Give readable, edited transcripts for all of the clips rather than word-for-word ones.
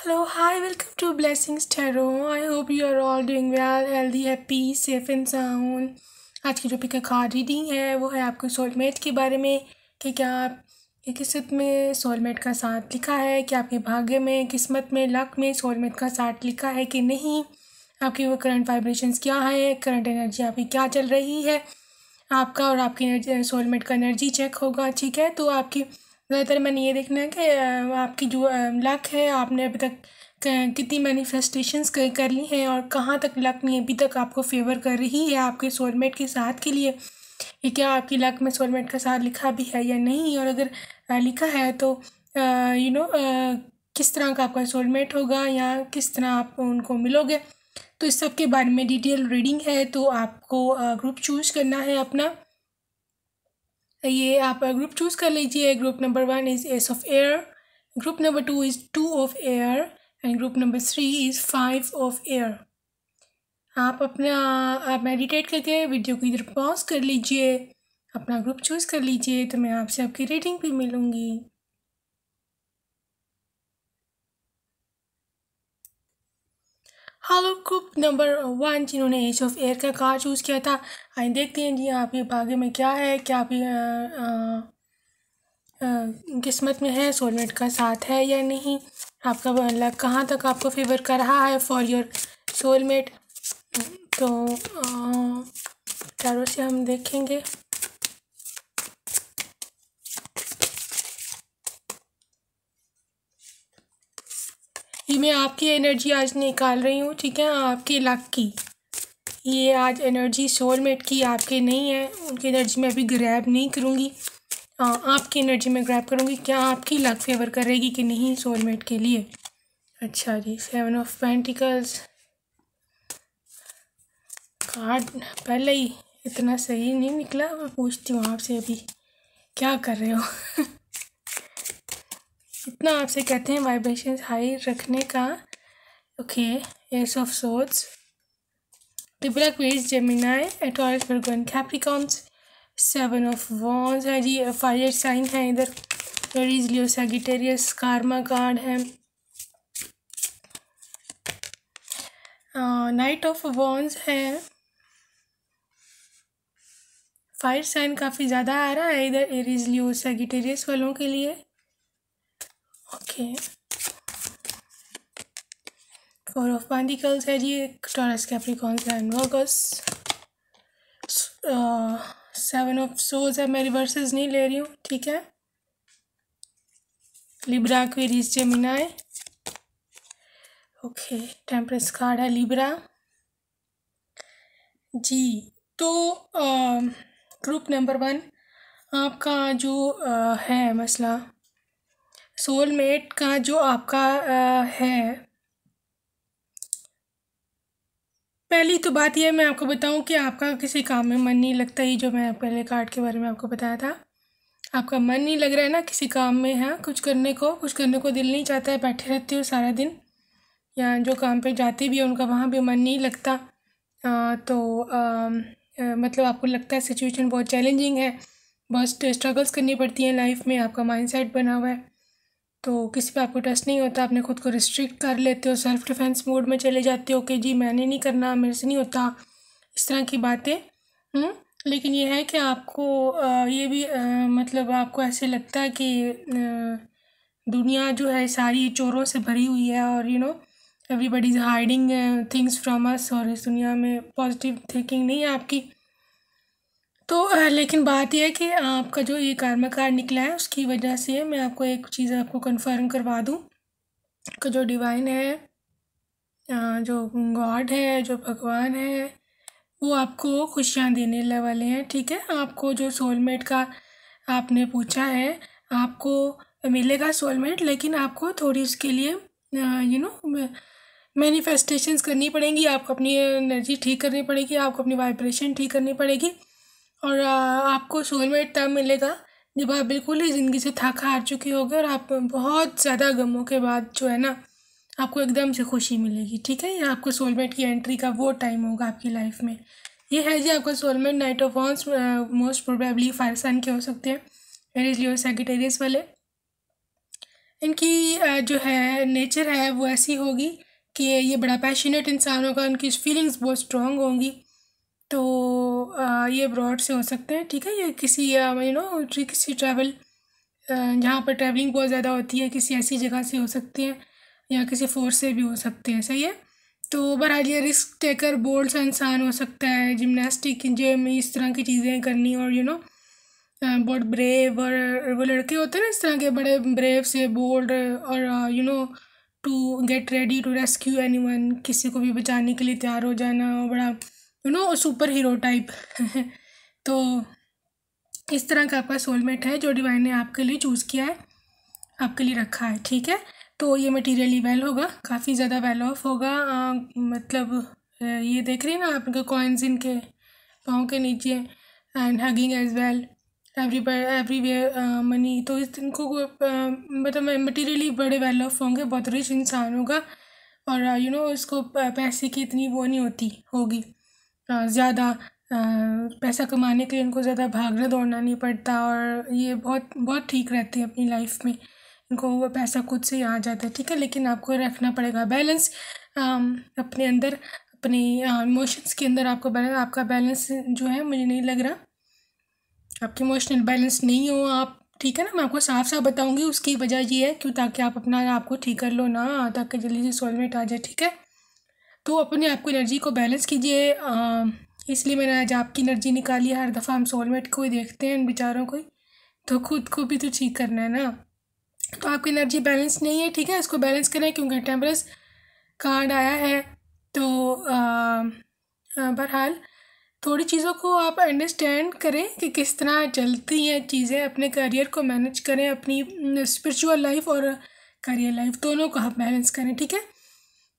Hello, hi, welcome to Blessings Tarot. I hope you are all doing well, healthy, happy, safe and sound. आज की जो pick card reading है वो है आपके सोलमेट के बारे में कि क्या आपकी किस्मत में सोलमेट का साथ लिखा है, कि आपके भाग्य में, किस्मत में, लक में सोलमेट का साथ लिखा है कि नहीं, आपकी वो करंट वाइब्रेशंस क्या है, करंट एनर्जी आपकी क्या चल रही है, आपका और आपकी सोलमेट का एनर्जी चेक होगा। ठीक है, तो आपकी ज़्यादातर मैंने ये देखना है कि आपकी जो लक है, आपने अभी तक कितनी मैनिफेस्टेशंस कर ली हैं और कहाँ तक लक ने अभी तक आपको फेवर कर रही है आपके सोलमेट के साथ के लिए। ये क्या आपकी लक में सोलमेट का साथ लिखा भी है या नहीं, और अगर लिखा है तो किस तरह का आपका सोलमेट होगा या किस तरह आप उनको मिलोगे। तो इस सब के बारे में डिटेल रीडिंग है, तो आपको ग्रुप चूज़ करना है अपना। ये आप ग्रुप चूज़ कर लीजिए। Group number 1 is S of air, group number 2 is 2 of air and group number 3 is 5 of air. आप मेडिटेट करके वीडियो को इधर पॉज कर लीजिए, अपना ग्रुप चूज़ कर लीजिए, तो मैं आपसे आपकी रीडिंग भी मिलूँगी। हेलो ग्रुप नंबर 1 जिन्होंने एज ऑफ एयर का कार्ड चूज़ किया था, आइए देखते हैं जी आपके भाग्य में क्या है, क्या आपकी किस्मत में है, सोलमेट का साथ है या नहीं, आपका लक कहाँ तक आपको फेवर कर रहा है फॉर योर सोलमेट। तो टैरो से हम देखेंगे। ये मैं आपकी एनर्जी आज निकाल रही हूँ, ठीक है, आपके लक की। ये आज एनर्जी सोलमेट की आपके नहीं है, उनकी एनर्जी मैं अभी ग्रैब नहीं करूँगी, आपकी एनर्जी में ग्रैब करूँगी। क्या आपकी लक फेवर करेगी कि नहीं सोलमेट के लिए। अच्छा जी, 7 ऑफ पेंटिकल्स कार्ड पहले ही इतना सही नहीं निकला। मैं पूछती हूँ आपसे अभी क्या कर रहे हो इतना आपसे कहते हैं वाइब्रेशंस हाई रखने का। Okay, S of swords, Libra, क्वेरियस, Gemini, taurus, Virgo and Capricorns, 7 of wands है जी, फायर साइन है इधर, एरीज, लियो, सैजिटेरियस, कार्मा कार्ड है, नाइट ऑफ वॉन्ड्स है, फायर साइन काफ़ी ज़्यादा आ रहा है इधर एरीज, लियो, सैजिटेरियस वालों के लिए। ओके, 4 ऑफ पेंटिकल्स है जी, Taurus, Capricorns and Virgos, 7 of swords है, मैं रिवर्सेस नहीं ले रही हूँ, ठीक है, Libra, Aquarius, Gemini. Okay, temperance card है लिब्रा जी। तो ग्रुप नंबर 1 आपका जो है मसला सोलमेट का, जो आपका है, पहली तो बात यह मैं आपको बताऊं कि आपका किसी काम में मन नहीं लगता। ही जो मैं पहले कार्ड के बारे में आपको बताया था, आपका मन नहीं लग रहा है ना किसी काम में, है कुछ करने को दिल नहीं चाहता है, बैठे रहते हो सारा दिन, या जो काम पे जाते भी हो उनका वहाँ भी मन नहीं लगता। मतलब आपको लगता है सिचुएशन बहुत चैलेंजिंग है, बहुत स्ट्रगल्स करनी पड़ती हैं लाइफ में, आपका माइंडसेट बना हुआ है, तो किसी पे आपको ट्रस्ट नहीं होता, अपने खुद को रिस्ट्रिक्ट कर लेते हो, सेल्फ डिफेंस मोड में चले जाते हो कि जी मैंने नहीं करना, मेरे से नहीं होता, इस तरह की बातें। लेकिन ये है कि आपको ये भी मतलब आपको ऐसे लगता है कि दुनिया जो है सारी चोरों से भरी हुई है, और everybody is hiding things from us, और इस दुनिया में पॉजिटिव थिंकिंग नहीं है आपकी। तो लेकिन बात यह है कि आपका जो ये कर्मा कार्ड निकला है उसकी वजह से मैं आपको एक चीज़ आपको कंफर्म करवा दूं कि जो डिवाइन है, जो गॉड है, जो भगवान है, वो आपको खुशियाँ देने वाले हैं। ठीक है, आपको जो सोलमेट का आपने पूछा है, आपको मिलेगा सोलमेट, लेकिन आपको थोड़ी उसके लिए मैनिफेस्टेशंस करनी पड़ेंगी, आपको अपनी एनर्जी ठीक करनी पड़ेगी, आपको अपनी वाइब्रेशन ठीक करनी पड़ेगी, और आपको सोलमेट तब मिलेगा जब आप बिल्कुल ही ज़िंदगी से थक हार चुके होगे और आप बहुत ज़्यादा गमों के बाद जो है ना आपको एकदम से खुशी मिलेगी। ठीक है, ये आपको सोलमेट की एंट्री का वो टाइम होगा आपकी लाइफ में। ये है जी आपका soulmate. Knight of wands most probably fire sign के हो सकते हैं, एरीज, लियो, सैजिटेरियस वाले। इनकी जो है नेचर है वो ऐसी होगी कि ये बड़ा पैशनेट इंसान होगा, उनकी फीलिंग्स बहुत स्ट्रॉन्ग होंगी। तो ये ब्रॉड से हो सकते हैं, ठीक है। ये किसी किसी ट्रैवल जहाँ पर ट्रैवलिंग बहुत ज़्यादा होती है, किसी ऐसी जगह से हो सकते हैं, या किसी फोर्स से भी हो सकते हैं, सही है। तो बहरहाल ये रिस्क टेकर बोल्ड सा इंसान हो सकता है, जिमनास्टिक जिम इस तरह की चीज़ें करनी, और बहुत ब्रेव, और वो लड़के होते हैं ना इस तरह के बड़े ब्रेव से बोल्ड, और to get ready to rescue anyone, किसी को भी बचाने के लिए तैयार हो जाना, बड़ा सुपर हीरो टाइप। तो इस तरह का आपका सोलमेट है जो डिवाइन ने आपके लिए चूज़ किया है, आपके लिए रखा है, ठीक है। तो ये मटेरियली वेल होगा, काफ़ी ज़्यादा वेल ऑफ होगा। मतलब ये देख रही हैं ना आपके कॉइन्स इनके पाँव के नीचे, and hugging as well everywhere money. तो इनको मतलब मटेरियली बड़े वेल ऑफ होंगे, बहुत रिच इंसान होगा, और इसको पैसे की इतनी वो नहीं होगी ज़्यादा। पैसा कमाने के लिए इनको ज़्यादा भागना दौड़ना नहीं पड़ता, और ये बहुत बहुत ठीक रहते हैं अपनी लाइफ में, इनको वो पैसा खुद से ही आ जाता है, ठीक है। लेकिन आपको रखना पड़ेगा बैलेंस अपने अंदर, अपने इमोशंस के अंदर आपको बैलेंस, आपका बैलेंस जो है मुझे नहीं लग रहा आपकी इमोशनल बैलेंस नहीं हो आप, ठीक है ना। मैं आपको साफ साफ बताऊंगी, उसकी वजह ये है क्यों, ताकि आप अपना आपको ठीक कर लो ना, ताकि जल्दी से सोलमेट आ जाए, ठीक है। तो अपने आप को एनर्जी को बैलेंस कीजिए, इसलिए मैंने आज आपकी एनर्जी निकाली है। हर दफ़ा हम सोलमेट को ही देखते हैं, इन बेचारों को ही, तो खुद को भी तो ठीक करना है ना। तो आपकी एनर्जी बैलेंस नहीं है, ठीक है, इसको बैलेंस करें, क्योंकि टेम्परस कार्ड आया है। तो बहरहाल थोड़ी चीज़ों को आप अंडरस्टैंड करें कि किस तरह चलती हैं चीज़ें, अपने करियर को मैनेज करें, अपनी स्पिरिचुअल लाइफ और करियर लाइफ दोनों को आप बैलेंस करें, ठीक है।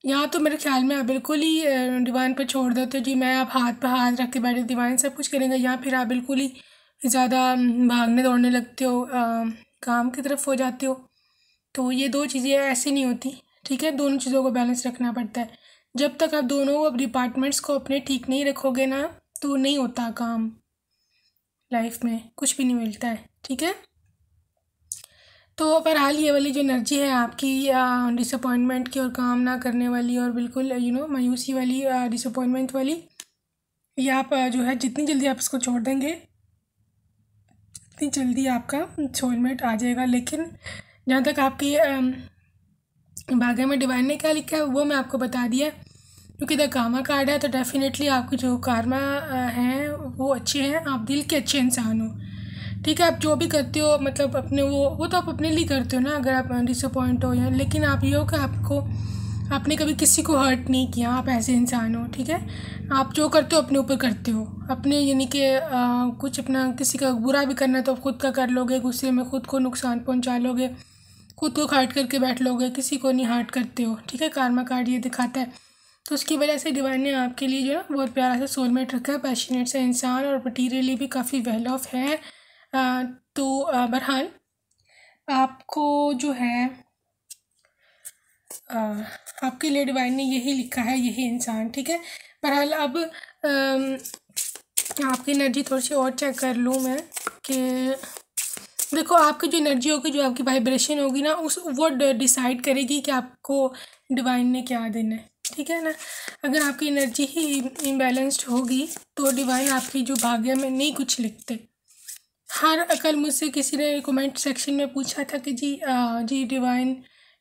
यहाँ तो मेरे ख्याल में आप बिल्कुल ही डिवाइन पर छोड़ देते हो जी, मैं आप हाथ पर हाथ रख के बैठे डिवाइन सब कुछ करेंगे, या फिर आप बिल्कुल ही ज़्यादा भागने दौड़ने लगते हो, काम की तरफ हो जाते हो। तो ये दो चीज़ें ऐसी नहीं होती, ठीक है, दोनों चीज़ों को बैलेंस रखना पड़ता है। जब तक आप दोनों डिपार्टमेंट्स को अपने ठीक नहीं रखोगे ना, तो नहीं होता काम, लाइफ में कुछ भी नहीं मिलता है, ठीक है। तो बहरहाल ये वाली जो एनर्जी है आपकी डिसअपॉइंटमेंट की और काम ना करने वाली, और बिल्कुल मायूसी वाली, डिसअपॉइंटमेंट वाली, ये आप जो है जितनी जल्दी आप इसको छोड़ देंगे उतनी जल्दी आपका सोलमेट आ जाएगा। लेकिन जहाँ तक आपकी भाग्य में डिवाइन ने क्या लिखा है वो मैं आपको बता दिया, क्योंकि द कामा कार्ड है, तो डेफिनेटली आपके जो कर्मा हैं वो अच्छे हैं, आप दिल के अच्छे इंसान हो, ठीक है। आप जो भी करते हो मतलब अपने वो तो आप अपने लिए करते हो ना, अगर आप डिसअपॉइंट हो या, लेकिन आप ये हो कि आपने कभी किसी को हर्ट नहीं किया, आप ऐसे इंसान हो, ठीक है। आप जो करते हो अपने ऊपर करते हो, अपने यानी कि कुछ अपना किसी का बुरा भी करना है तो खुद का कर लोगे, गुस्से में खुद को नुकसान पहुंचा लोगे, खुद को हर्ट करके बैठ लोगे, किसी को नहीं हर्ट करते हो, ठीक है। कार्मा कार्ड ये दिखाता है। तो उसकी वजह से डिवाइन ने आपके लिए जो है बहुत प्यारा सा सोलमेट रखा है, पैशनेट सा इंसान, और मटीरियली भी काफ़ी वेल ऑफ है। तो बहरहाल आपको जो है आपके लिए डिवाइन ने यही लिखा है, यही इंसान, ठीक है। बहरहाल अब आपकी एनर्जी थोड़ी सी और चेक कर लूँ मैं कि देखो आपकी जो एनर्जी होगी, जो आपकी वाइब्रेशन होगी ना, वो डिसाइड करेगी कि आपको डिवाइन ने क्या देना है, ठीक है ना। अगर आपकी एनर्जी ही इम्बैलेंस्ड होगी तो डिवाइन आपकी जो भाग्य में नहीं कुछ लिखते। कल मुझसे किसी ने कमेंट सेक्शन में पूछा था कि जी डिवाइन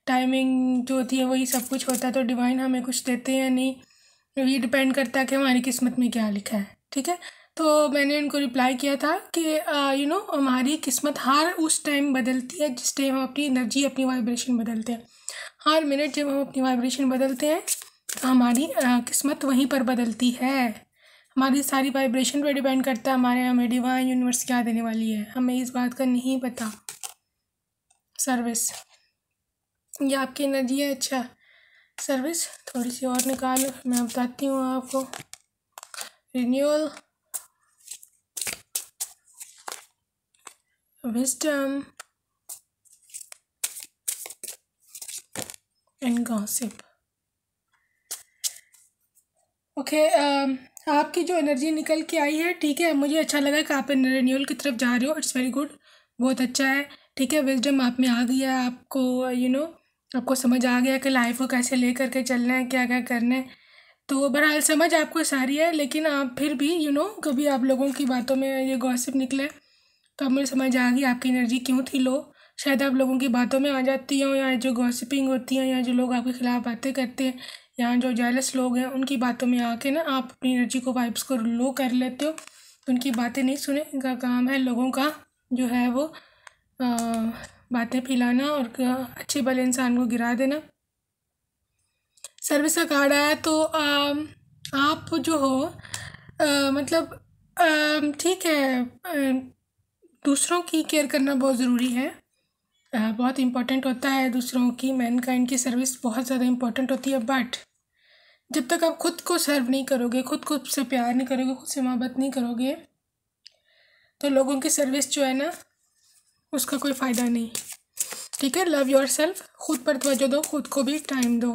टाइमिंग जो होती है वही सब कुछ होता है, तो डिवाइन हमें कुछ देते हैं या नहीं, ये डिपेंड करता है कि हमारी किस्मत में क्या लिखा है, ठीक है। तो मैंने उनको रिप्लाई किया था कि हमारी किस्मत हर उस टाइम बदलती है जिस टाइम हम अपनी एनर्जी अपनी वाइब्रेशन बदलते हैं। हर मिनट जब हम अपनी वाइब्रेशन बदलते हैं तो हमारी किस्मत वहीं पर बदलती है। हमारी सारी वाइब्रेशन पर डिपेंड करता है हमें डिवाइन यूनिवर्स क्या देने वाली है, हमें इस बात का नहीं पता। सर्विस, ये आपकी एनर्जी है। अच्छा सर्विस थोड़ी सी और निकाल, मैं बताती हूँ आपको। Renewal, wisdom and gossip. Okay, आपकी जो एनर्जी निकल के आई है, ठीक है, मुझे अच्छा लगा कि आप रिन्यूअल की तरफ जा रहे हो, इट्स वेरी गुड, बहुत अच्छा है। ठीक है, विजडम आप में आ गया, आपको आपको समझ आ गया कि लाइफ को कैसे ले करके चलना है, क्या क्या करना है। तो बहरहाल समझ आपको सारी है, लेकिन आप फिर भी कभी आप लोगों की बातों में ये गॉसिप निकले तो अब मुझे समझ आ गई आपकी एनर्जी क्यों थी लो। शायद आप लोगों की बातों में आ जाती हो, या जो गॉसिपिंग होती है, या जो लोग आपके खिलाफ बातें करते हैं, या जो जेलस लोग हैं उनकी बातों में आके ना आप अपनी एनर्जी को, वाइब्स को लो कर लेते हो। तो उनकी बातें नहीं सुने, इनका काम है लोगों का जो है वो बातें फैलाना और अच्छे भले इंसान को गिरा देना। सर्विस का कार्ड आया तो आप जो हो मतलब ठीक है, दूसरों की केयर करना बहुत ज़रूरी है, बहुत इम्पोर्टेंट होता है। दूसरों की, मैनकाइंड की सर्विस बहुत ज़्यादा इम्पोर्टेंट होती है। बट जब तक आप खुद को सर्व नहीं करोगे, खुद से प्यार नहीं करोगे, खुद से मोहब्बत नहीं करोगे, तो लोगों की सर्विस जो है ना उसका कोई फ़ायदा नहीं। ठीक है, लव योर सेल्फ, खुद पर तवज्जो दो, खुद को भी टाइम दो।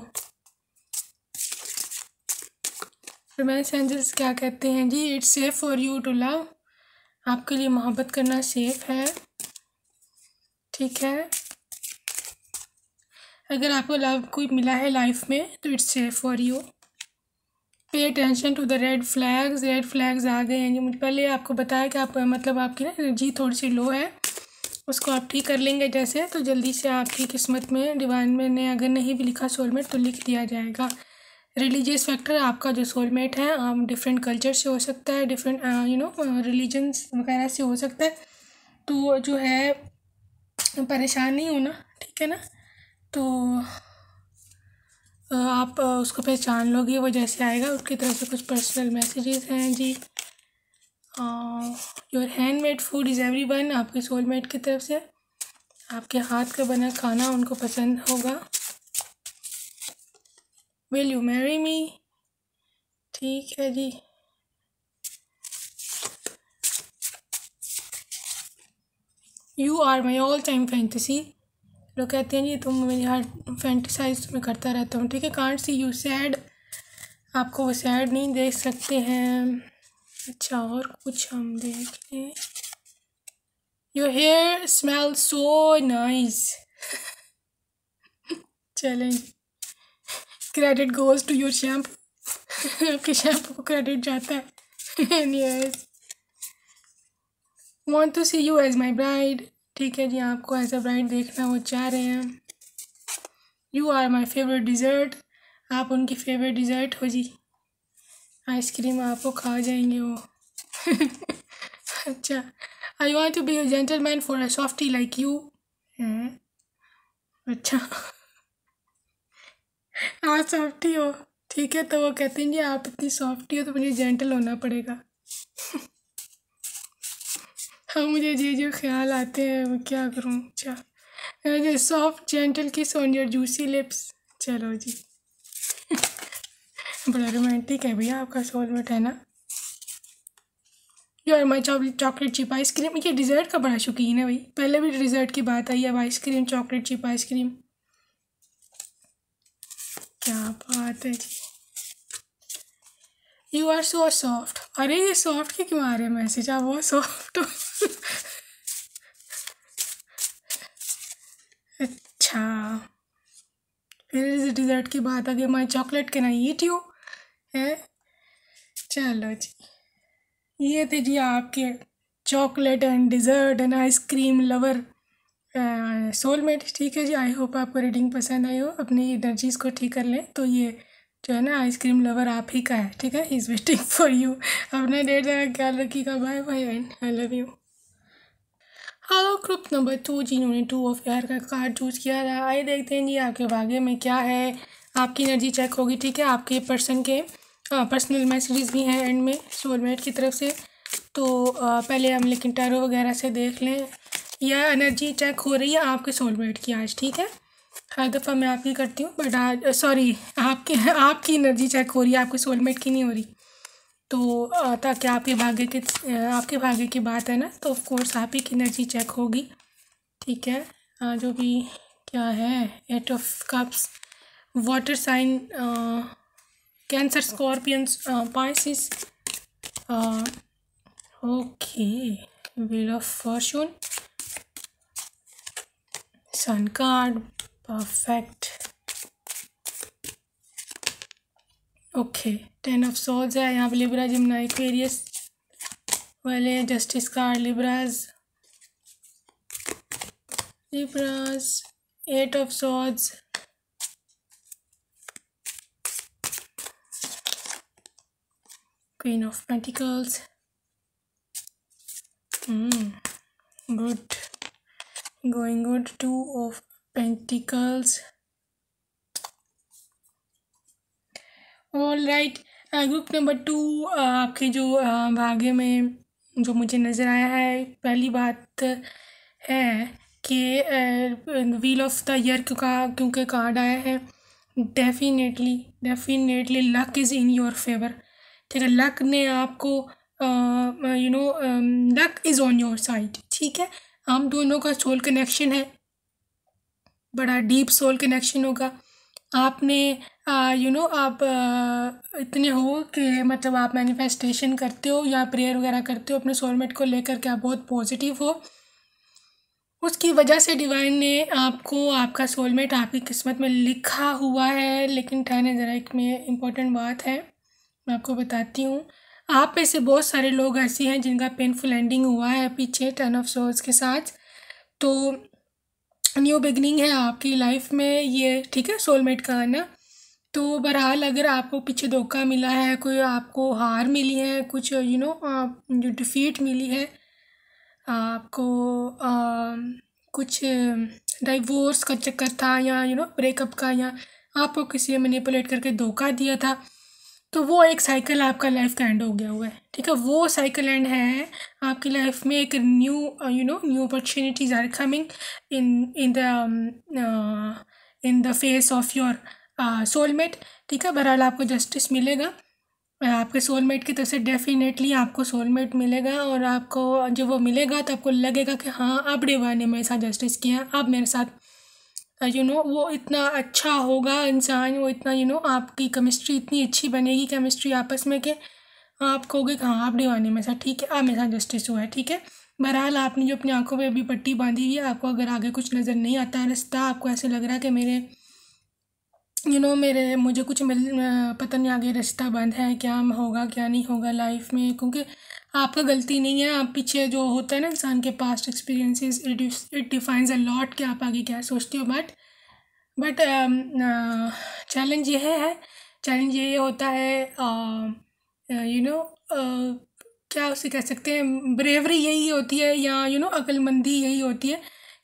रोमांस एंजल्स क्या कहते हैं जी? It's safe for you to love, आपके लिए मोहब्बत करना सेफ है। ठीक है, अगर आपको लव कोई मिला है लाइफ में तो it's safe for you. Pay attention to the red flags, red flags आ गए हैं जी। मुझे पहले आपको बताया कि आप मतलब आपकी ना एनर्जी थोड़ी सी लो है, उसको आप ठीक कर लेंगे जैसे, तो जल्दी से आपकी किस्मत में, डिवाइन में ने अगर नहीं भी लिखा सोलमेट तो लिख दिया जाएगा। रिलीजियस फैक्टर, आपका जो सोलमेट है आप डिफरेंट कल्चर से हो सकता है, डिफरेंट रिलीजन्स वगैरह से हो सकता है। तो जो है परेशान नहीं होना, ठीक है ना। तो आप उसको पहचान लोगे, वो जैसे आएगा। उसकी तरफ से कुछ पर्सनल मैसेजेस हैं जी। Your handmade food is everyone, आपके सोलमेट की तरफ से आपके हाथ का बना खाना उनको पसंद होगा। विल यू मैरी मी, ठीक है जी। You are my all time fantasy, लोग कहते हैं जी तुम मेरी हर फैंटिसाइज में करता रहता हूँ। ठीक है, कांट सी यू सैड, आपको वो सैड नहीं देख सकते हैं। अच्छा, और कुछ हम देख लें। Your hair smell so nice, चलें, credit goes to your shampoo, आपके शैम्पू को क्रेडिट जाता है। Yes, want to see you as my bride, ठीक है जी, आपको एज अ ब्राइड देखना वो चाह रहे हैं। You are my favourite dessert, आप उनकी फेवरेट डिज़र्ट हो जी। आइसक्रीम आपको खा जाएंगे वो। अच्छा, I want to be a gentleman for a softy like you. अच्छा, आप सॉफ्टी हो, ठीक है। तो वो कहते हैं जी आप इतनी सॉफ्टी हो तो मुझे जेंटल होना पड़ेगा। हाँ, मुझे जो ख्याल आते हैं मैं क्या करूँ। अच्छा, soft gentle kiss on your juicy lips, चलो जी। बड़ा रोमांटिक है भैया आपका सोलमेट, है ना। You are my chocolate chip ice cream, ये डिज़र्ट का बड़ा शौकीन है भाई, पहले भी डिज़र्ट की बात आई, अब आइसक्रीम, चॉकलेट चिप आइसक्रीम, क्या बात है जी। यू आर सो सॉफ्ट, अरे ये सॉफ्ट के क्यों आ रहे हैं मैसेज, आप बहुत सॉफ्ट हो। अच्छा, फिर इस डिज़र्ट की बात आ गई, my chocolate can I eat you है। चलो जी, ये थे जी आपके chocolate and dessert and ice cream lover soulmate. ठीक है जी, आई होप आपको रीडिंग पसंद आई हो। अपनी एनर्जीज़ को ठीक कर लें, तो ये जो है ना आइसक्रीम लवर आप ही का है, ठीक है। He is waiting for you, अपना ढेर सारा ख्याल रखिएगा। Bye bye and I love you. Hello group number 2, जिन्होंने 2 ऑफ एयर का कार्ड चूज़ किया था, आइए देखते हैं जी आपके भाग्य में क्या है। आपकी एनर्जी चेक होगी, ठीक है। आपके पर्सन के पर्सनल मैसेजेस भी हैं एंड में सोलमेट की तरफ से। तो पहले हम लेकिन टैरो वगैरह से देख लें, यह एनर्जी चेक हो रही है आपके सोलमेट की आज, ठीक है। हर दफ़ा मैं आपकी करती हूँ, बट आज सॉरी, आपकी एनर्जी चेक हो रही है, आपके सोलमेट की नहीं हो रही। तो ताकि आपके भाग्य की बात है ना, तो ऑफ कोर्स आप ही की एनर्जी चेक होगी, ठीक है। जो भी क्या है, 8 of cups, water sign, Cancer, Scorpions, Pisces, okay, wheel of fortune, sun card, perfect. Okay, 10 of swords है यहाँ पे, लिब्रा, जिम्नाई, एक्वेरियस वाले। Justice card, Libras, 8 of swords, queen of pentacles, good, going good, 2 of pentacles. All right, group number 2 आपके जो भाग्य में जो मुझे नज़र आया है, पहली बात है कि व्हील ऑफ द ईयर क्योंकि कार्ड आया है, definitely luck is in your favour. ठीक है, लक ने आपको luck is on your side. ठीक है, हम दोनों का सोल कनेक्शन है, बड़ा डीप सोल कनेक्शन होगा। आपने आप इतने हो कि मतलब आप मैनिफेस्टेशन करते हो या प्रेयर वगैरह करते हो अपने सोलमेट को लेकर के, आप बहुत पॉजिटिव हो, उसकी वजह से डिवाइन ने आपको, आपका सोलमेट आपकी किस्मत में लिखा हुआ है। लेकिन ठहरे ज़रा, एक में इम्पोर्टेंट बात है, मैं आपको बताती हूँ। आप में से बहुत सारे लोग ऐसे हैं जिनका पेनफुल एंडिंग हुआ है पीछे 10 ऑफ सोर्ड्स के साथ, तो न्यू बिगनिंग है आपकी लाइफ में ये। ठीक है, सोलमेट का आना। तो बहरहाल अगर आपको पीछे धोखा मिला है, कोई आपको हार मिली है, कुछ जो डिफ़ीट मिली है आपको, कुछ डाइवोर्स का चक्कर था या ब्रेकअप का, या आपको किसी ने मैनिपुलेट करके धोखा दिया था, तो वो एक साइकिल आपका लाइफ का एंड हो गया हुआ है। ठीक है, वो साइकिल एंड है आपकी लाइफ में। एक new opportunities are coming in the face of your soulmate. ठीक है, बहरहाल आपको जस्टिस मिलेगा आपके सोलमेट की तरफ से, डेफिनेटली आपको सोलमेट मिलेगा। और आपको जब वो मिलेगा तो आपको लगेगा कि हाँ, अब डिवाइन ने मेरे साथ जस्टिस किया, अब मेरे साथ वो इतना अच्छा होगा इंसान, वो इतना आपकी केमिस्ट्री इतनी अच्छी बनेगी, केमिस्ट्री आपस में, कि आप कहोगे कि हाँ, आप डिवाइन ने मेरे साथ, ठीक है, अब मेरे साथ जस्टिस हुआ है। ठीक है, बहरहाल आपने जो अपनी आंखों पे अभी पट्टी बांधी हुई है, आपको अगर आगे कुछ नज़र नहीं आता है रास्ता, आपको ऐसे लग रहा है कि मेरे मुझे कुछ पता नहीं आगे रास्ता बंद है, क्या होगा क्या नहीं होगा लाइफ में, क्योंकि आपका गलती नहीं है। आप पीछे जो होता है ना इंसान के past experiences, it defines a lot कि आप आगे क्या सोचते हो। बट चैलेंज ये होता है, क्या उसे कह सकते हैं, ब्रेवरी यही होती है, या अक्लमंदी यही होती है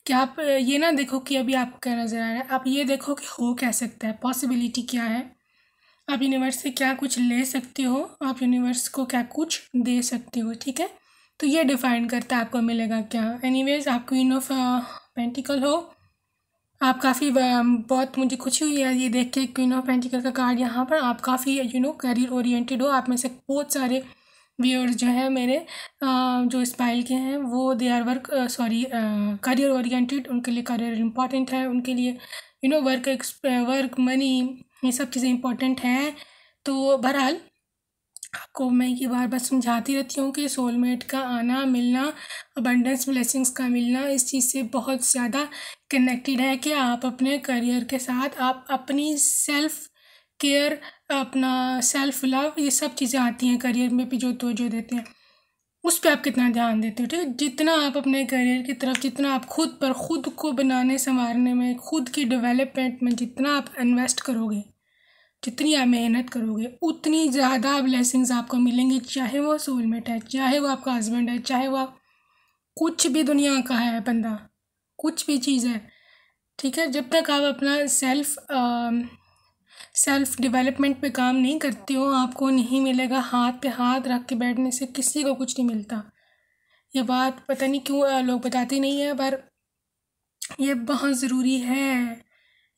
कि आप ये ना देखो कि अभी आपको क्या नज़र आ रहा है, आप ये देखो कि हो क्या सकता है, पॉसिबिलिटी क्या है, आप यूनिवर्स से क्या कुछ ले सकते हो, आप यूनिवर्स को क्या कुछ दे सकते हो। ठीक है, तो ये डिफाइन करता है आपको मिलेगा क्या। एनीवेज, आप क्वीन ऑफ पेंटिकल हो, आप काफ़ी बहुत मुझे खुशी हुई है ये देख के, क्वीन ऑफ पेंटिकल का कार्ड यहाँ पर। आप काफ़ी करियर ओरिएंटेड हो। आप में से बहुत सारे व्यूअर्स जो है मेरे जो स्पाइल के हैं, वो दे आर करियर ओरिएंटेड, उनके लिए करियर इम्पॉर्टेंट है, उनके लिए वर्क मनी ये सब चीज़ें इम्पॉर्टेंट हैं। तो बहरहाल आपको मैं ये बार बार समझाती रहती हूँ कि सोलमेट का आना, मिलना, अबंडेंस ब्लेसिंग्स का मिलना इस चीज़ से बहुत ज़्यादा कनेक्टेड है कि आप अपने करियर के साथ, आप अपनी सेल्फ केयर, अपना सेल्फ लव, ये सब चीज़ें आती हैं करियर में भी जो तवज्जो देते हैं, उस पर आप कितना ध्यान देते हो। ठीक है, जितना आप अपने करियर की तरफ, जितना आप खुद को बनाने संवारने में, खुद की डेवलपमेंट में जितना आप इन्वेस्ट करोगे, जितनी आप मेहनत करोगे, उतनी ज़्यादा ब्लेसिंग्स आपको मिलेंगी। चाहे वो सोलमेट है, चाहे वो आपका हस्बैंड है, चाहे वो कुछ भी दुनिया का है बंदा, कुछ भी चीज़ है। ठीक है, जब तक आप अपना सेल्फ डेवलपमेंट पे काम नहीं करते हो, आपको नहीं मिलेगा। हाथ पे हाथ रख के बैठने से किसी को कुछ नहीं मिलता। ये बात पता नहीं क्यों लोग बताते नहीं है, पर ये बहुत ज़रूरी है।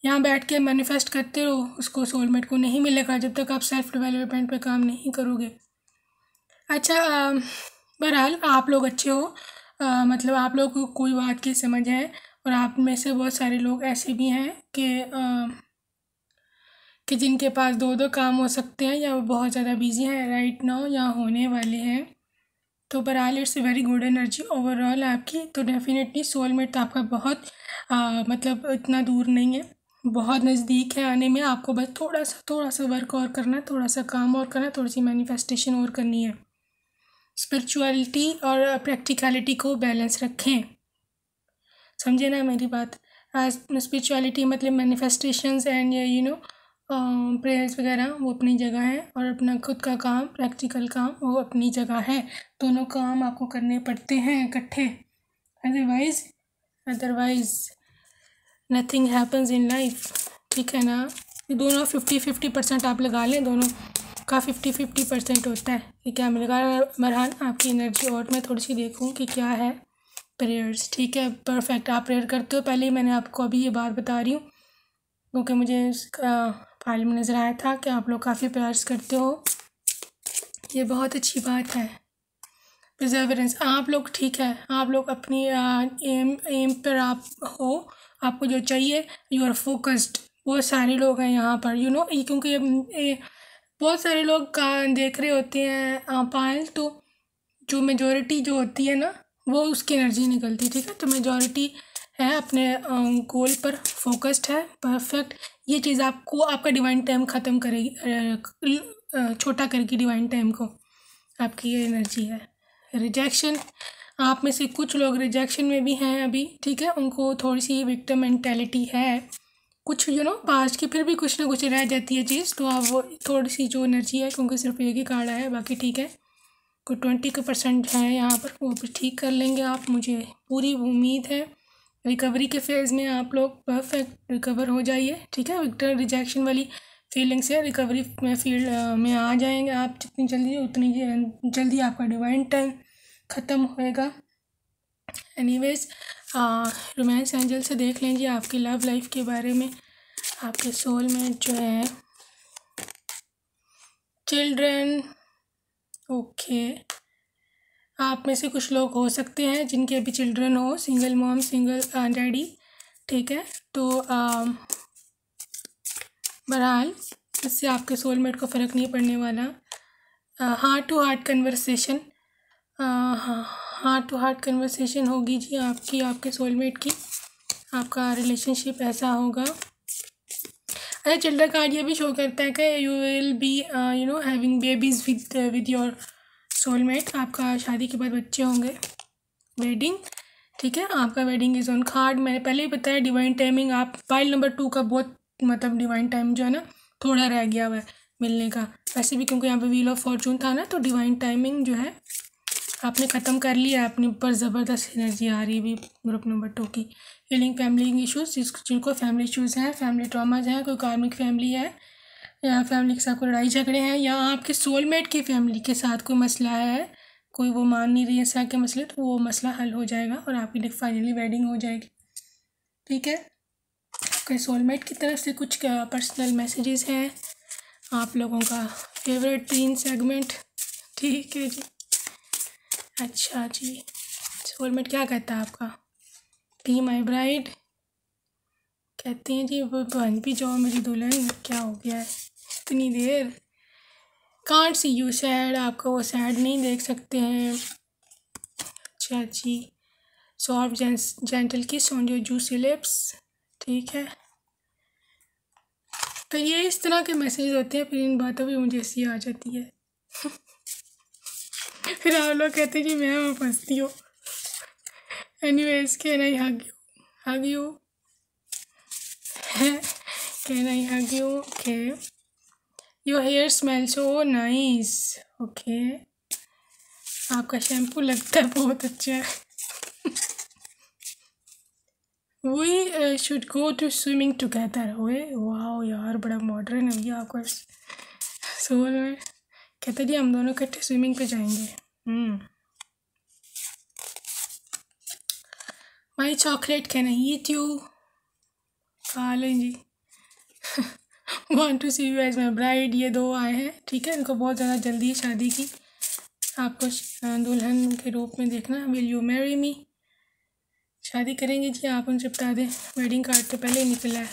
यहाँ बैठ के मैनिफेस्ट करते रहो, उसको सोलमेट को नहीं मिलेगा जब तक आप सेल्फ डेवलपमेंट पे काम नहीं करोगे। अच्छा, बहरहाल आप लोग अच्छे हो, मतलब आप लोग को कोई बात की समझ है, और आप में से बहुत सारे लोग ऐसे भी हैं कि जिनके पास 2-2 काम हो सकते हैं, या वो बहुत ज़्यादा बिजी हैं राइट नाउ, या होने वाले हैं। तो बहरहाल it's very good energy overall आपकी। तो डेफिनेटली सोलमेट तो आपका बहुत मतलब इतना दूर नहीं है, बहुत नज़दीक है आने में। आपको बस थोड़ा सा वर्क और करना है, थोड़ा सा काम और करना है, थोड़ी सी मैनिफेस्टेशन और करनी है। स्पिरिचुअलिटी और प्रैक्टिकलिटी को बैलेंस रखें, समझे ना मेरी बात। स्पिरिचुअलिटी मतलब मैनिफेस्टेशंस एंड प्रेयर्स वगैरह वो अपनी जगह है, और अपना खुद का काम प्रैक्टिकल काम वो अपनी जगह है। दोनों काम आपको करने पड़ते हैं इकट्ठे, otherwise nothing happens in life, ठीक है ना। ये दोनों 50-50% आप लगा लें, दोनों का 50-50% होता है कि क्या मिलेगा। बहरहाल आपकी एनर्जी और मैं थोड़ी सी देखूँ कि क्या है। प्रेयर्स, ठीक है, परफेक्ट। आप प्रेयर करते हो, पहले ही मैंने आपको अभी ये बात बता रही हूँ क्योंकि मुझे इसका फाइल में नज़र आया था कि आप लोग काफ़ी प्रेयर्स करते हो, ये बहुत अच्छी बात है। परसेवरेंस, आप लोग ठीक है, आप लोग अपनी एम पर आप हो, आपको जो चाहिए, यू आर फोकस्ड। बहुत सारे लोग हैं यहाँ पर क्योंकि बहुत सारे लोग का देख रहे होते हैं पायल, तो जो मेजॉरिटी जो होती है ना वो उसकी एनर्जी निकलती, ठीक है। तो मेजॉरिटी है अपने गोल पर फोकस्ड है, परफेक्ट। ये चीज़ आपको आपका डिवाइन टाइम ख़त्म करेगी, छोटा करेगी डिवाइन टाइम को, आपकी ये एनर्जी है। रिजेक्शन, आप में से कुछ लोग रिजेक्शन में भी हैं अभी, ठीक है, उनको थोड़ी सी विक्टिम मेंटेलिटी है कुछ पास्ट की, फिर भी कुछ ना कुछ रह जाती है चीज़। तो आप वो थोड़ी सी जो एनर्जी है, क्योंकि सिर्फ एक ही कार्ड है, बाकी ठीक है, कोई 20% है यहाँ पर, वो भी ठीक कर लेंगे आप, मुझे पूरी उम्मीद है। रिकवरी के फेज़ में आप लोग परफेक्ट रिकवर हो जाइए, ठीक है। विक्टर रिजेक्शन वाली फीलिंग से रिकवरी में फील्ड में आ जाएंगे आप जितनी जल्दी, उतनी जल्दी आपका डिवाइन टाइम ख़त्म होएगा। एनीवेज, रोमांस एंजल से देख लीजिए आपकी लव लाइफ के बारे में। आपके सोलमेट जो है चिल्ड्रन, ओके, आप में से कुछ लोग हो सकते हैं जिनके अभी चिल्ड्रन हो, सिंगल मॉम, सिंगल डैडी, ठीक है। तो बहरहाल इससे आपके सोलमेट को फ़र्क नहीं पड़ने वाला। Heart to heart conversation, heart to heart conversation होगी जी आपकी, आपके सोलमेट की, आपका रिलेशनशिप ऐसा होगा। अरे चिल्ड्रन कार्ड ये भी शो करता है कि you will be having babies with your soulmate, आपका शादी के बाद बच्चे होंगे, वेडिंग, ठीक है। आपका वेडिंग इज़ ऑन कार्ड, मैंने पहले ही बताया। डिवाइन टाइमिंग, आप फाइल नंबर 2 का बहुत मतलब डिवाइन टाइम जो है ना थोड़ा रह गया हुआ है मिलने का, वैसे भी क्योंकि यहाँ पे व्हील ऑफ फॉर्चून था ना, तो डिवाइन टाइमिंग जो है आपने ख़त्म कर लिया है। अपने ऊपर ज़बरदस्त एनर्जी आ रही है भी ग्रुप नंबर 2 की। हीलिंग फैमिली इशूज़, जिनको फैमिली इशूज़ हैं, फैमिली ट्रॉमाज हैं, कोई कार्मिक फैमिली है, या फैमिली के साथ कोई लड़ाई झगड़े हैं, या आपके सोलमेट की फैमिली के साथ कोई मसला है, कोई वो मान नहीं रही है इस तरह के मसले, तो वो मसला हल हो जाएगा और आपकी फाइनली वेडिंग हो जाएगी, ठीक है। आपके सोलमेट की तरफ से कुछ पर्सनल मैसेजेस हैं, आप लोगों का फेवरेट 3 सेगमेंट, ठीक है जी। अच्छा जी, सोलमेट क्या कहता है आपका? बी माई ब्राइड कहती हैं जी, वो बन भी जाओ मेरी दुल्हन, क्या हो गया है इतनी देर। कांट सी यू सैड, आपको वो सैड नहीं देख सकते हैं। अच्छा जी, soft gentle kiss on your juicy lips, ठीक है। तो ये इस तरह के मैसेज होते हैं, फिर इन बातों पे मुझे हंसी आ जाती है फिर आप लोग कहते हैं कि मैं वहाँ फंसती हूँ। Anyways, can I hug you can I hug you, okay. Your hair smell so nice, okay. आपका शैम्पू लगता है बहुत अच्छा we should go to swimming together, हुए वाह यार, बड़ा मॉडर्न है भैया आपका सोल में। कहते जी हम दोनों इकट्ठे स्विमिंग पे जाएंगे। My chocolate can I eat you, खा लें जी want to see you as my bride, ये 2 आए हैं, ठीक है। इनको बहुत ज़्यादा जल्दी है शादी की, आपको दुल्हन के रूप में देखना। विल यू मैरी मी, शादी करेंगे जी आप, उनसे बता दें, वेडिंग कार्ड तो पहले ही निकला है।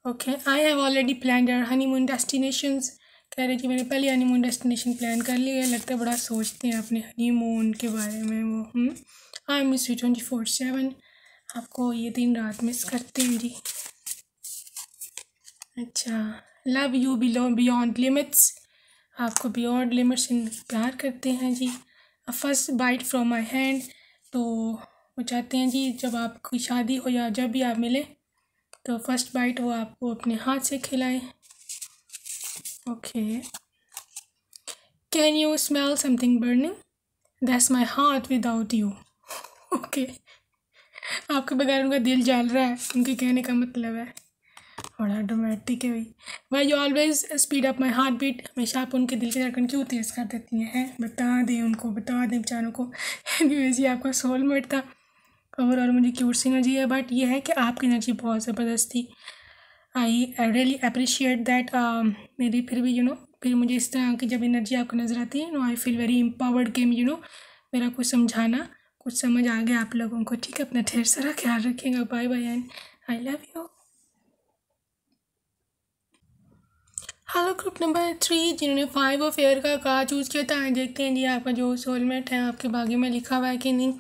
Okay, I have already planned our honeymoon destinations, कह रहे कि मैंने पहले हनीमून डेस्टिनेशन प्लान कर लिया है। लगता है बड़ा सोचते हैं अपने हनीमून के बारे में वो। हाँ, मिस यू 24/7, आपको ये दिन रात मिस करते हैं जी। अच्छा, लव यू बियॉन्ड लिमिट्स, आपको बियॉन्ड लिमिट्स प्यार करते हैं जी। First bite from my hand, तो वो चाहते हैं जी जब आपकी शादी हो या जब भी आप मिले तो फर्स्ट बाइट वो आपको अपने हाथ से खिलाएं। Okay, can you smell something burning, that's my heart without you. Okay, आपके बगैर उनका दिल जल रहा है, उनके कहने का मतलब है। बड़ा ड्रामेटिक है भाई। Why you always speed up my heart beat, हमेशा आप उनके दिल की धड़कन क्यों तेज़ कर देती हैं? बता दें उनको, बता दें बेचारों को। एनीवेज ये आपका सोलमेट था। ओवरऑल मुझे क्यूट सी एनर्जी है, बट ये है कि आपकी एनर्जी बहुत ज़बरदस्त थी। I really appreciate that. मेरी फिर भी फिर मुझे इस तरह की जब एनर्जी आपको नज़र आती है आई फील वेरी एम्पावर्ड कि मेरा कुछ समझाना कुछ समझ आ गया आप लोगों को। ठीक है, अपना ढेर सारा ख्याल रखिएगा। Bye bye and I love you. Hello group number 3 जिन्होंने 5 ऑफ एयर का कार्ड चूज़ किया था, देखते हैं जी आपका जो सोलमेट है आपके भाग्य में लिखा हुआ है कि नहीं,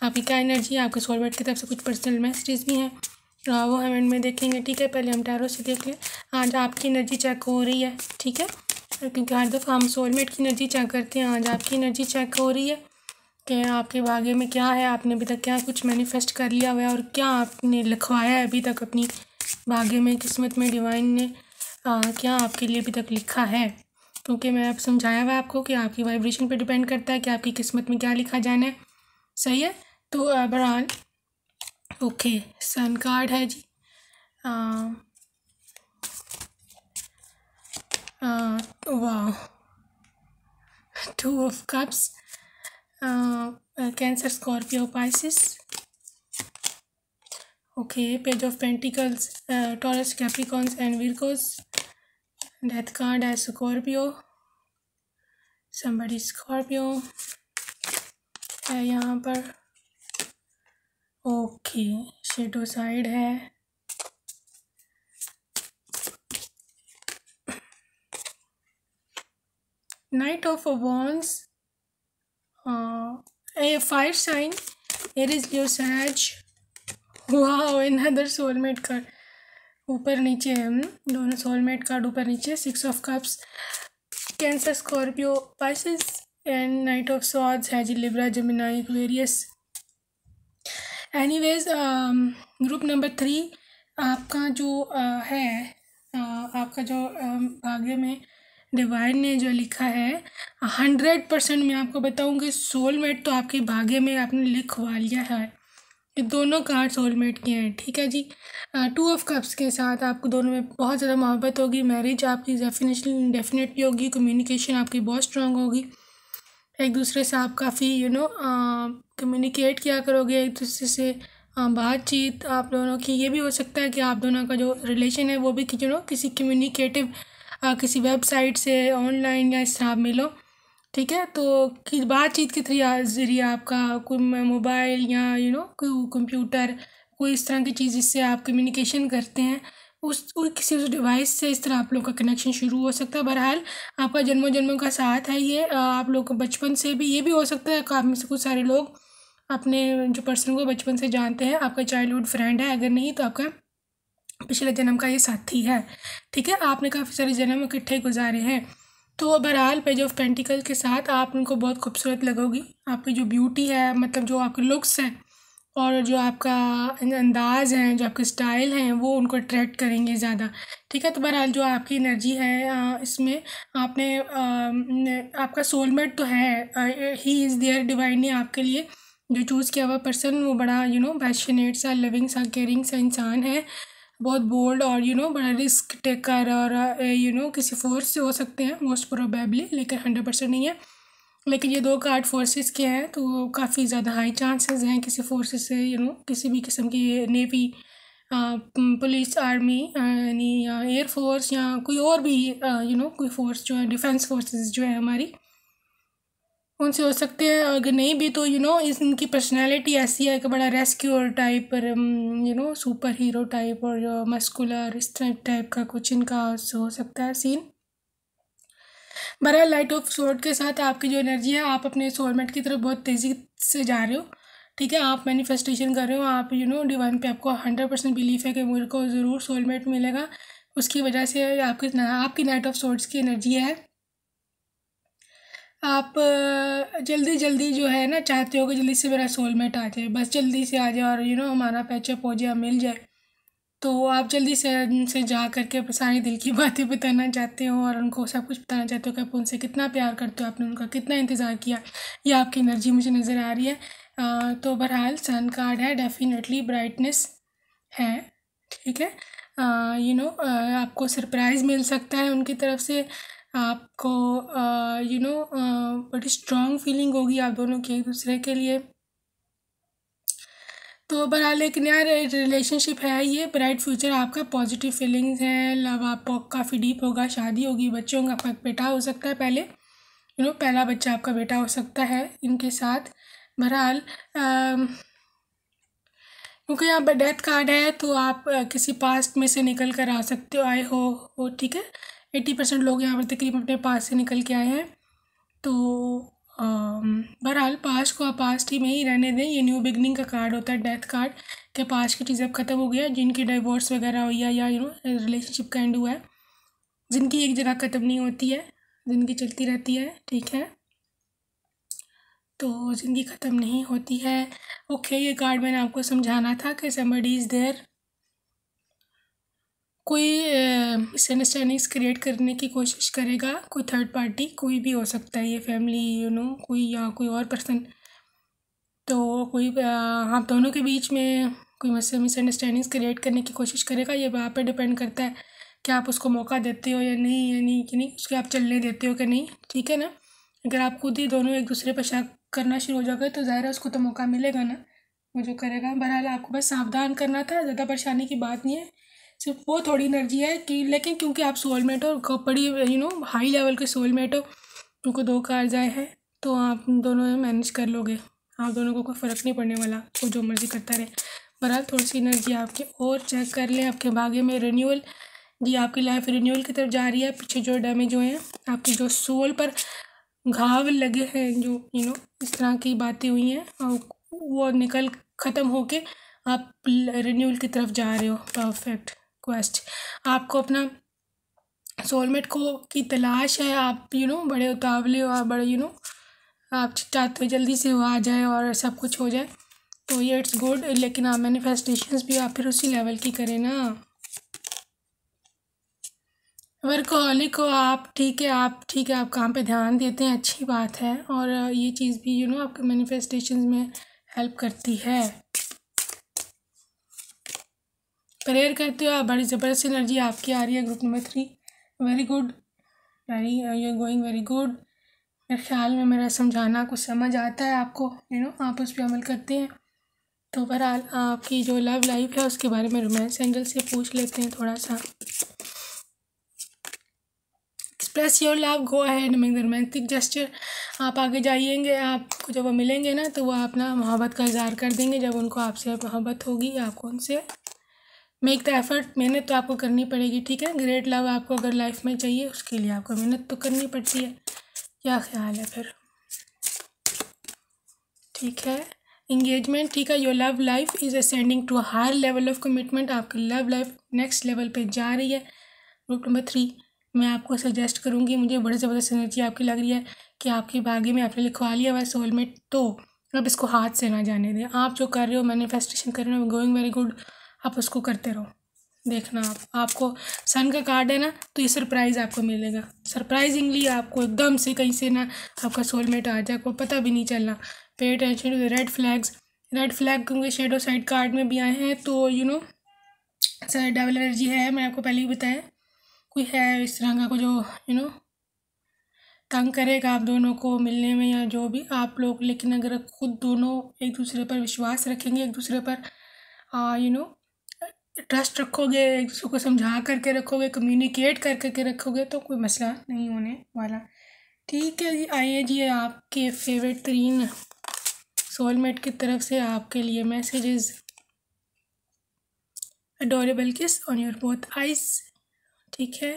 आपकी क्या एनर्जी है। आपके सोलमेट की तरफ से कुछ पर्सनल मैसेजेस भी हैं, वो हम एंड में देखेंगे। ठीक है, पहले हम टैरो से देख लें। आज आपकी एनर्जी चेक हो रही है, ठीक है, क्योंकि हर दफ़ा हम सोलमेट की एनर्जी चेक करते हैं। आज आपकी एनर्जी चेक हो रही है कि आपके भाग्य में क्या है, आपने अभी तक क्या कुछ मैनिफेस्ट कर लिया हुआ है और क्या आपने लिखवाया है अभी तक अपनी भाग्य में, किस्मत में, डिवाइन ने क्या आपके लिए अभी तक लिखा है। क्योंकि मैं अब समझाया हुआ आपको कि आपकी वाइब्रेशन पे डिपेंड करता है कि आपकी किस्मत में क्या लिखा जाना है। सही है, तो बहरहाल ओके, सन कार्ड है जी। वाह, 2 of cups, Cancer, Scorpio, Pisces. Okay, page of pentacles, Taurus, Capricorns and Virgos. Death card है स्कॉर्पियो, समबडी स्कॉर्पियो है यहाँ पर। ओके, शेडो साइड है। Knight of wands, a fire sign, Aries, Leo, Sag. वाह, another soulmate card ऊपर नीचे है, दोनों सोलमेट कार्ड ऊपर नीचे। 6 of cups, Cancer, Scorpio, Pisces and knight of swords है जी, Libra, Gemini, Aquarius. Anyways group number 3 आपका जो है आपका जो भाग्य में डिवाइन ने जो लिखा है 100% मैं आपको बताऊंगी सोलमेट तो आपके भाग्य में आपने लिखवा लिया है। ये दोनों कार्ड सोलमेट के हैं, ठीक है जी। 2 ऑफ कप्स के साथ आपको दोनों में बहुत ज़्यादा मोहब्बत होगी, मैरिज आपकी डेफिनेटली होगी, कम्युनिकेशन आपकी बहुत स्ट्रांग होगी, एक दूसरे से आप काफ़ी कम्युनिकेट किया करोगे एक दूसरे से। बातचीत आप दोनों की, ये भी हो सकता है कि आप दोनों का जो रिलेशन है वो भी किसी कम्युनिकेटिव किसी वेबसाइट से ऑनलाइन या इस तरह आप मिलो, ठीक है। तो बातचीत के ज़रिए आपका कोई मोबाइल या कोई कंप्यूटर, कोई इस तरह की चीज़ जिससे आप कम्युनिकेशन करते हैं किसी उस डिवाइस से इस तरह आप लोग का कनेक्शन शुरू हो सकता है। बहरहाल आपका जन्मों जन्मों का साथ है ये, आप लोग को बचपन से भी, ये भी हो सकता है कि आप में से कुछ सारे लोग अपने जो पर्सन को बचपन से जानते हैं, आपका चाइल्डहुड फ्रेंड है, अगर नहीं तो आपका पिछले जन्म का ये साथी है, ठीक है। आपने काफ़ी सारे जन्म इकट्ठे गुजारे हैं। तो बहरहाल पेज ऑफ पेंटिकल के साथ आप उनको बहुत खूबसूरत लगोगी। आपकी जो ब्यूटी है, मतलब जो आपके लुक्स हैं और जो आपका अंदाज़ है, जो आपके स्टाइल हैं, वो उनको अट्रैक्ट करेंगे ज़्यादा, ठीक है। तो बहरहाल जो आपकी एनर्जी है इसमें आपने आपका सोलमेट तो है, ही इज़ देयर, डिवाइन ने आपके लिए जो चूज़ किया हुआ पर्सन वो बड़ा पैशनेट सा, लविंग सा, केयरिंग सा इंसान है, बहुत बोल्ड और बड़ा रिस्क टेकर और किसी फोर्स से हो सकते हैं मोस्ट प्रोबेबली, लेकिन 100% नहीं है। लेकिन ये 2 कार्ड फोर्सेस के हैं तो काफ़ी ज़्यादा हाई चांसेस हैं किसी फोर्सेस से किसी भी किस्म की नेवी, पुलिस, आर्मी यानी या एयरफोर्स या कोई और भी कोई फोर्स जो है, डिफेंस फोर्सेस जो है हमारी, उनसे हो सकते हैं। अगर नहीं भी तो इनकी पर्सनैलिटी ऐसी है कि बड़ा रेस्क्यूअर टाइप पर सुपर हीरो टाइप और मस्कुलर इस टाइप का कुछ इनका हो सकता है सीन। बहरहाल लाइट ऑफ सोर्ड के साथ आपकी जो एनर्जी है, आप अपने सोलमेट की तरफ बहुत तेज़ी से जा रहे हो, ठीक है। आप मैनिफेस्टेशन कर रहे हो, आप डिवाइन पे आपको 100% बिलीफ है कि मेरे को ज़रूर सोलमेट मिलेगा। उसकी वजह से आपकी नाइट ऑफ सोर्ड्स की एनर्जी है। आप जल्दी जल्दी जो है ना चाहते हो कि जल्दी से मेरा सोलमेट आ जाए, बस जल्दी से आ जाए और हमारा पैचअप हो जाए, मिल जाए। तो आप जल्दी से उनसे जा करके अपने सारी दिल की बातें बताना चाहते हो और उनको सब कुछ बताना चाहते हो कि आप उनसे कितना प्यार करते हो, आपने उनका कितना इंतज़ार किया। ये आपकी एनर्जी मुझे नज़र आ रही है। तो बहरहाल सन कार्ड है, डेफिनेटली ब्राइटनेस है, ठीक है। आपको सरप्राइज़ मिल सकता है उनकी तरफ से। आपको बड़ी स्ट्रॉन्ग फीलिंग होगी आप दोनों की एक दूसरे के लिए। तो बहरहाल एक नया रिलेशनशिप है, ये ब्राइट फ्यूचर आपका, पॉजिटिव फीलिंग्स हैं, लव आपको काफ़ी डीप होगा, शादी होगी, बच्चे होंगे, आपका एक बेटा हो सकता है पहले, पहला बच्चा आपका बेटा हो सकता है इनके साथ। बहरहाल क्योंकि यहाँ पर डेथ कार्ड है तो आप किसी पास्ट में से निकल कर आ सकते हो, आए हो, ठीक है। 80% लोग यहाँ पर तकरीबन अपने पास से निकल के आए हैं। तो बहरहाल पास्ट को आप पास्ट ही में ही रहने दें। ये न्यू बिगनिंग का कार्ड होता है, डेथ कार्ड, के पास्ट की चीज़ें अब ख़त्म हो गया, जिनकी डाइवोर्स वगैरह हुई है या रिलेशनशिप का एंड हुआ है, जिनकी एक जगह ख़त्म नहीं होती है, जिनकी चलती रहती है, ठीक है। तो ज़िंदगी ख़त्म नहीं होती है। ओके, ये कार्ड मैंने आपको समझाना था कि समबडी इज़ देयर। कोई मिसअंडरस्टैंडिंग्स क्रिएट करने की कोशिश करेगा, कोई थर्ड पार्टी, कोई भी हो सकता है ये, फैमिली कोई या कोई और पर्सन। तो कोई आप दोनों के बीच में कोई मिसअंडरस्टैंडिंग्स क्रिएट करने की कोशिश करेगा। ये आप पे डिपेंड करता है कि आप उसको मौका देते हो या नहीं कि नहीं, उसके आप चलने देते हो कि नहीं, ठीक है ना। अगर आप खुद ही दोनों एक दूसरे पर शक करना शुरू हो जाओगे तो ज़ाहिर है उसको तो मौका मिलेगा ना, वो जो करेगा। बहरहाल आपको बस सावधान करना था, ज़्यादा परेशानी की बात नहीं है, सिर्फ वो थोड़ी एनर्जी है कि, लेकिन क्योंकि आप सोलमेट हो, बड़ी हाई लेवल के सोलमेट हो, उनको 2 कार्ड्स आए हैं, तो आप दोनों मैनेज कर लोगे। आप दोनों को कोई फ़र्क नहीं पड़ने वाला, वो जो मर्ज़ी करता रहे। बहरहाल थोड़ी सी एनर्जी आपकी और चेक कर लें। आपके भाग्य में रिन्यूअल, जी आपकी लाइफ रिन्यूअल की तरफ जा रही है। पीछे जो डैमेज हुए हैं, आपकी जो सोल पर घाव लगे हैं, जो इस तरह की बातें हुई हैं, वो निकल ख़त्म होके आप रिन्यूअल की तरफ जा रहे हो। परफेक्ट क्वेस्ट, आपको अपना सोलमेट को की तलाश है। आप बड़े उतावले हो, आप बड़े आप चाहते हो जल्दी से वो आ जाए और सब कुछ हो जाए, तो ये इट्स गुड। लेकिन आप मैनिफेस्टेशंस भी आप फिर उसी लेवल की करें ना। वर्कहॉलिक हो आप, ठीक है, आप काम पे ध्यान देते हैं, अच्छी बात है। और ये चीज़ भी आपके मैनिफेस्टेशंस में हेल्प करती है। प्रेयर करते हो आप, बड़ी ज़बरदस्त एनर्जी आपकी आ रही है। Group number 3, very good, you going very good. मेरे ख्याल में मेरा समझाना कुछ समझ आता है आपको, आप उस पर अमल करते हैं। तो बहरहाल आपकी जो लव लाइफ है उसके बारे में रोमांस एंगल से पूछ लेते हैं थोड़ा सा। Express your love, go ahead, make the romantic gesture. आप आगे जाइएंगे, आपको जब वो मिलेंगे ना तो वो अपना मोहब्बत का इज़हार कर देंगे। जब उनको आपसे मोहब्बत होगी, आपको उनसे मेक द एफर्ट, मेहनत तो आपको करनी पड़ेगी, ठीक है। ग्रेट लव आपको अगर लाइफ में चाहिए, उसके लिए आपको मेहनत तो करनी पड़ती है। क्या ख्याल है फिर, ठीक है। इंगेजमेंट, ठीक है। Your love life is ascending to higher level of commitment, आपकी लव लाइफ नेक्स्ट लेवल पे जा रही है। ग्रुप नंबर 3, मैं आपको सजेस्ट करूँगी, मुझे बड़ी ज़बरदस्त एनर्जी आपकी लग रही है कि आपके भाग्य में आपने लिखवा लिया हुआ सोलमेट, तो अब इसको हाथ से ना जाने दें। आप जो कर रहे हो, मैनिफेस्टेशन कर रहे हो, गोइंग वेरी गुड, आप उसको करते रहो। देखना आपको सन का कार्ड है ना, तो ये सरप्राइज़ आपको मिलेगा। सरप्राइजिंगली आपको एकदम से कहीं से ना आपका सोलमेट आ जाए, आपको पता भी नहीं चलना। Pay attention to the red flags. Red flag क्योंकि शेडो साइड कार्ड में भी आए हैं, तो डबल एनर्जी है, मैं आपको पहले ही बताया। कोई है इस तरह का को जो तंग करेगा आप दोनों को मिलने में या जो भी आप लोग, लेकिन अगर खुद दोनों एक दूसरे पर विश्वास रखेंगे, एक दूसरे पर ट्रस्ट रखोगे, एक दूसरे को समझा करके रखोगे, कम्युनिकेट कर करके रखोगे, तो कोई मसला नहीं होने वाला, ठीक है जी। आइए जी, आपके फेवरेट 3 सोलमेट की तरफ से आपके लिए मैसेजेस। अडोरेबल किस ऑन योर बोथ आइज, ठीक है।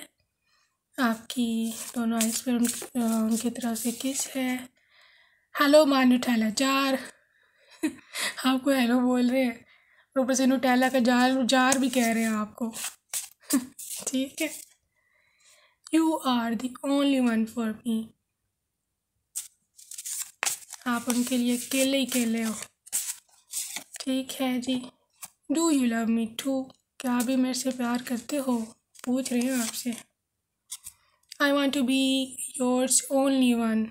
आपकी दोनों आइस पर उनकी तरफ से किस है। हेलो माँ न्यूटेला जार। आपको हेलो बोल रहे हैं, ऊपर से न्यूटेला का जार जार भी कह रहे हैं आपको। ठीक है। You are the only one for me. आप उनके लिए केले ही केले हो। ठीक है जी। Do you love me too. क्या आप भी मेरे से प्यार करते हो, पूछ रहे हैं आपसे। I want to be yours only one.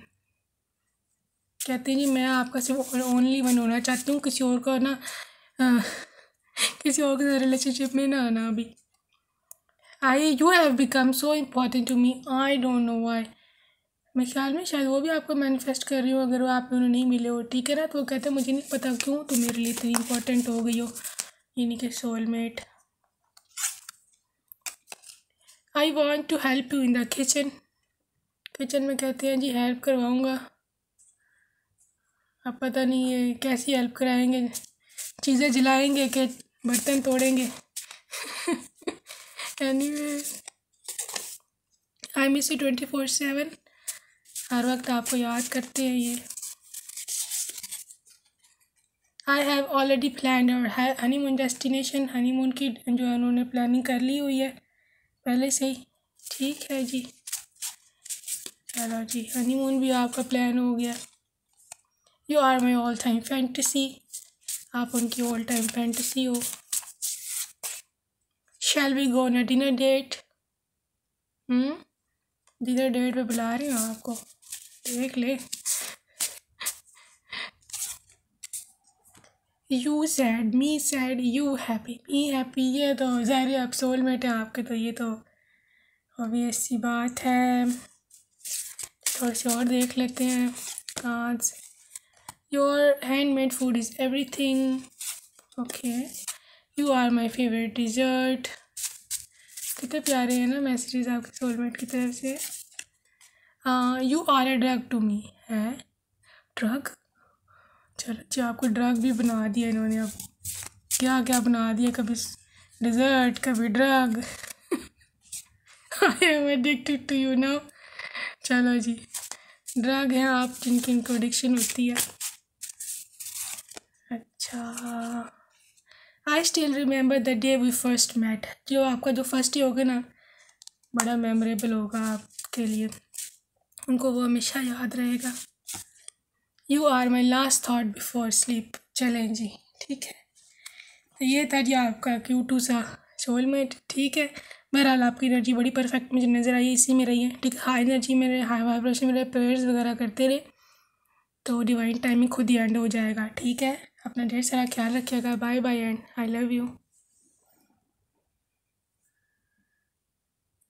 कहते हैं जी मैं आपका सिर्फ ओनली वन होना चाहती हूँ, किसी और को ना किसी और के साथ रिलेशनशिप में ना आना अभी। You have become so important to me, I don't know why. मेरे ख्याल में शायद वो भी आपको मैनिफेस्ट कर रही हो, अगर वो आप दोनों नहीं मिले हो, ठीक है ना। तो वो कहते हैं मुझे नहीं पता क्यों तुम मेरे लिए इतनी इम्पोर्टेंट हो गई हो, यानी कि soulmate. I want to help you in the kitchen. Kitchen में कहते हैं जी हेल्प करवाऊँगा। अब पता नहीं है कैसी हेल्प कराएंगे, चीज़ें जलाएंगे कि बर्तन तोड़ेंगे। Anyway, I miss you 24/7। हर वक्त आपको याद करते हैं ये। आई हैव ऑलरेडी प्लान और हनीमून डेस्टिनेशन। हनीमून की जो है उन्होंने प्लानिंग कर ली हुई है पहले से ही। ठीक है जी, चलो जी, हनीमून भी आपका प्लान हो गया। You are my all time fantasy. आप उनकी ऑल टाइम फैंटेसी हो। Shall we go on a dinner date. Dinner date पे बुला रही हूँ आपको, देख ले। You sad me sad you happy me happy. ये तो ज़ाहिर आप सोलमेट है आपके, तो ये तो ऑब्वियस सी बात है। थोड़े से और देख लेते हैं cards. Your handmade food is everything. Okay. You are my favourite dessert. कितने प्यारे हैं ना मैसेजेस आपके सोलमेट की तरफ से। You are a drug to me. है ड्रग? चलो जी, आपको ड्रग भी बना दिया इन्होंने। अब क्या क्या बना दिया, कभी डिज़र्ट कभी drug. I am addicted to you now. चलो जी, ड्रग हैं आप जिनकी इनको एडिक्शन होती है। अच्छा, I still remember the day we first met. जो आपका जो फर्स्ट डे होगा ना, बड़ा मेमोरेबल होगा आपके लिए, उनको वो हमेशा याद रहेगा। You are my last thought before sleep. चलें जी, ठीक है। तो ये था जी आपका क्यूटू सा सोलमेट। ठीक है, बहरहाल आपकी एनर्जी बड़ी परफेक्ट मुझे नज़र आई, इसी में रही है। ठीक है, हाई एनर्जी में रहे, हाई वाइब्रेशन में रहे, प्रेयर्स वगैरह करते रहे, तो डिवाइन टाइमिंग खुद ही एंड हो जाएगा। ठीक है, अपना ढेर सारा ख्याल रखिएगा। Bye bye and I love you.